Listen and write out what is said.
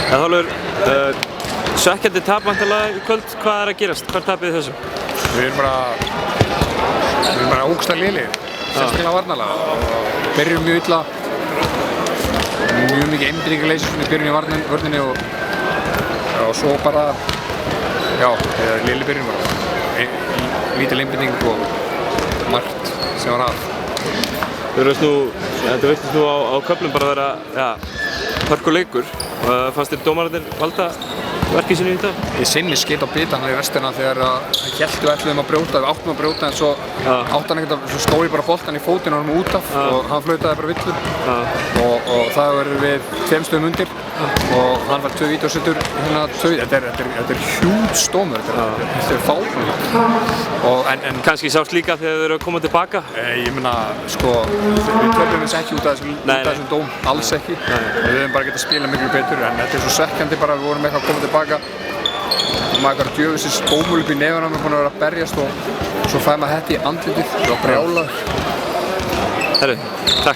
Þorleifur, svekkjandi tap væntanlega í kvöld, hvað að gerast? Hvað tapið þið þessum? Við erum bara ógeðslega lélegir, sérstaklega varnarlega. Byrjum mjög illa, mjög mikið einbeitingarleysi í byrjun í vörninni og svo bara, léleg byrjun bara. Lítil einbeiting og margt sem var að. Þetta virtist nú á köflum bara að vera hörkuleikur. Fannst þér dómararnir valda verkið sínu í dag? Ég sinni skeitt á bitann í restina þegar hann héldu ætluðum að brjóta, við áttum að brjóta en svo átti hann ekkert að, svo stóð ég bara boltann í fótinn á hann út af og hann flautaði bara villu og það verður við 2 stöðum undir og hann var 2 vítasettur hérna 2, þetta er hjúts dómur, þetta er fáránlegt en kannski sást líka þegar þau eru að koma tilbaka? Ég meina, sko, við töfum þess ekki út af þessum dóm, alls ekki við höfum bara getað að spila miklu betur en þetta er svo svekkjandi bara að við vorum eitthvað að koma tilbaka maður eitthvað djöfisins bómul upp í nefnum við erum búin að vera að berjast og svo fæði maður hætti í andlitið og brjálaður. Herru, takk.